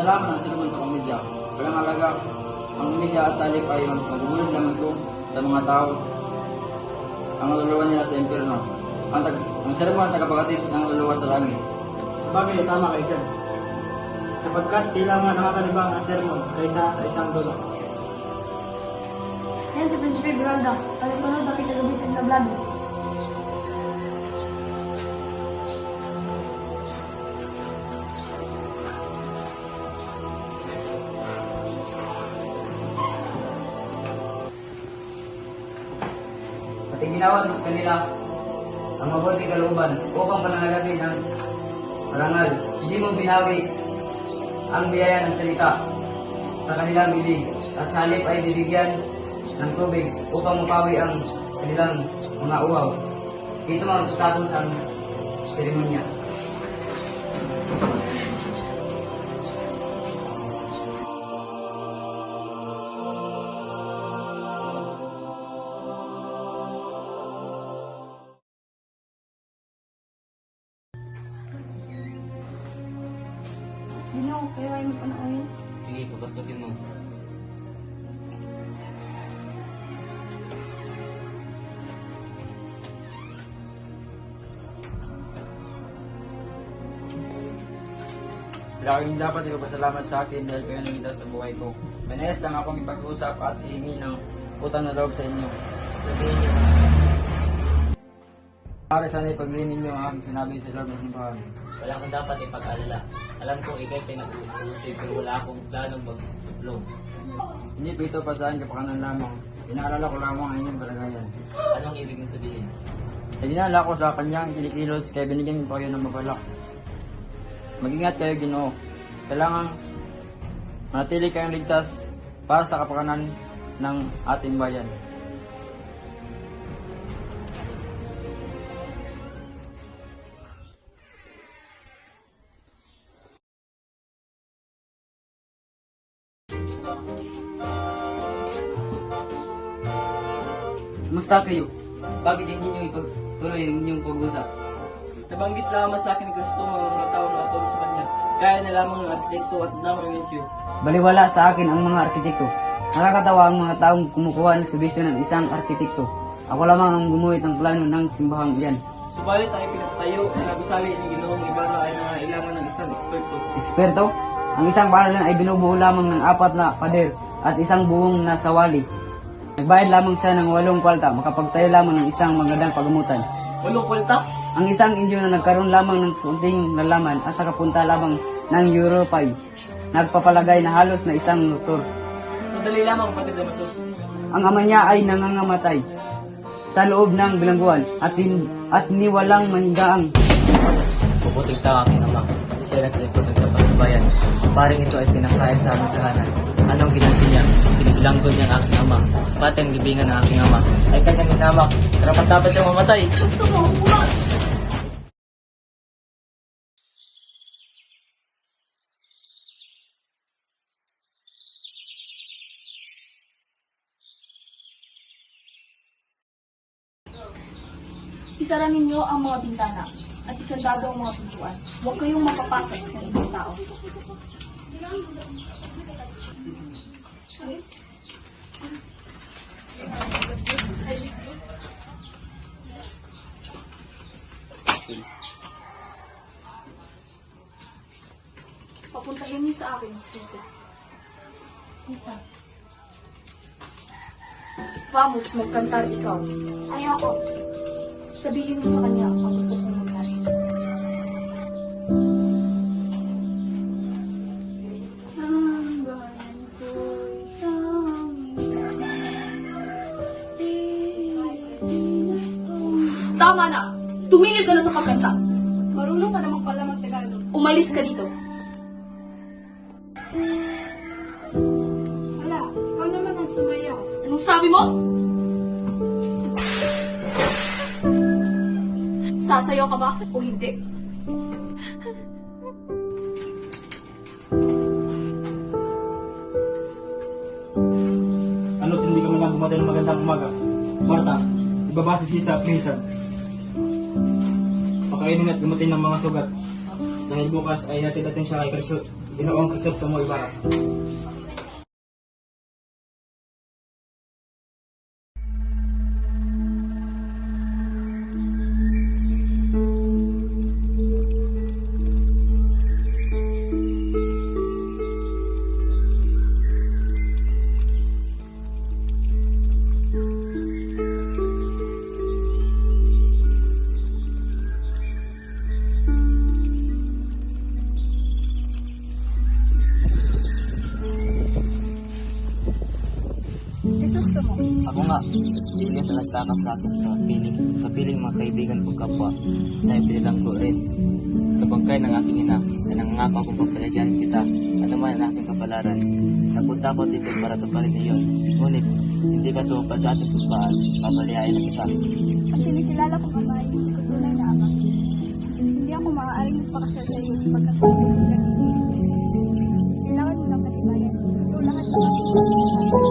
kinalaman ng sermon sa komedya. Walang halaga. Ang komedya at salip ay magbubulong lang ito sa mga tao. Ang luluwa nila sa impyerno. Ang sermon ang tagapaghatid ng luluwa sa langit. Sabagay, tama kayo dyan. Sapagkat tila nga nakakalibang ang sermon kaysa sa isang dulo. Yan si Prinsipe Granda. Kalipunod na kitagabi sa entablado. At ginawa mo sa kanila ang mabuting kalooban upang pananagabi ng parangal. Hindi mo binawi ang biyaya ng salita sa kanilang bibig at sa halip ay bibigyan ng tubig upang mapawi ang kanilang mga uhaw. Ito ang tatapos ang seremonya. Ginoo, kayo ay mapanoorin. Sige, papasukin mo. Wala kayong dapat ipapasalamat sa akin dahil kayo nangita sa buhay ko. Manayas lang akong ipag-usap at ihingi ng utang na loob sa inyo. Sabihin niyo. Para sana ipaglimin niyo ang aking sinabi sa loob ng simbahan. Wala kang dapat ipag-alala. Alam ko ikay pinag-uusay pero wala akong planong magsuplong. Hindi po ito pa saan kapakanan lamang. Inaalala ko lamang ang inyong kalagayan. Anong ibig mong sabihin? Idinala ko sa kanyang kinikilos kaya binigyan ko kayo ng mabalak. Mag-ingat kayo, Ginoo. Kailangan manatili kayong ligtas para sa kapakanan ng ating bayan. Kumusta kayo? Bakit hindi niyo ipagtuloy ang inyong pag-usap? Nabanggit lamang sa akin ni Kristo ang mga tao na atol sa kanya. Kaya na lamang ng arkitekto at ng organisyo. Baliwala sa akin ang mga arkitekto. Nakakatawa ang mga taong kumukuha ng serbisyo ng isang arkitekto. Ako lamang ang gumuhit ng plano ng simbahang iyan. Subalit ang ipinagtayo na nagusali ni Ginoong Ibarra ay nangailangan ng isang eksperto. Eksperto? Ang isang paralan ay binubuo lamang ng 4 na pader at isang buong na sawali. Nagbayad lamang siya ng 8 kwalta, makapagtayo lamang ng isang magandang pagamutan. 8 kwalta? Ang isang inyo na nagkaroon lamang ng kunting nalaman at sa kapunta lamang ng Europay, nagpapalagay na halos na isang motor. Sandali lamang kapatid Damaso. Ang ama niya ay nangangamatay sa loob ng bilangguan at niwalang manigaang. Puputing tao aking ama. Siya nagtipot ng tapat sa bayan. Paring ito ay pinangkain sa aming tahanan. Anong ginanti niya? Pinaglanggol niya ang aking ama. Pati ang libingan ng aking ama ay kanyang hinamak. Dapat dapat siyang mamatay. Gusto mo, huwag! Isara ninyo ang mga bintana at ikandado ang mga pintuan. Huwag kayong mapapasok ng ibang tao. Papuntahin niyo sa akin si Sisa. Sisa. Vamos, magkantar ikaw. Ayoko. Sabihin mo sa kanya ang gusto kong mangyari. Tama na! Tumigil ka na sa pagkanta. Marunong ka naman pala mag-Tagalog. Umalis ka dito. Wala, ikaw naman ang sumayaw. Anong sabi mo? Sasayaw ka ba o hindi? Ano't hindi ka man lang bumatay ng magandang umaga. Marta, ibaba si Sisa at minsan. Pakainin at gumutin ng mga sugat. Dahil bukas ay hatid natin siya kay Kristo. Ginoong Kristomo Ibarra. Jesus mo. Ako nga, hindi sa nagtakas sa akin sa piling mga kaibigan kong kapwa na ipinilang ko rin. Sa bangkay ng aking ina, na nangangako akong papalagyan kita at naman ang aking kapalaran. Napunta ko dito para tuparin iyon. Ngunit, hindi ka tumupad sa ating sumpaan, papalihain na kita. Ang kinikilala kong ama ay hindi ko tunay na ama. Hindi ako maaaring magpakasal sa iyo sapagkat hindi ko kaibigan. Kailangan mo ng katibayan. Ito lahat ng aking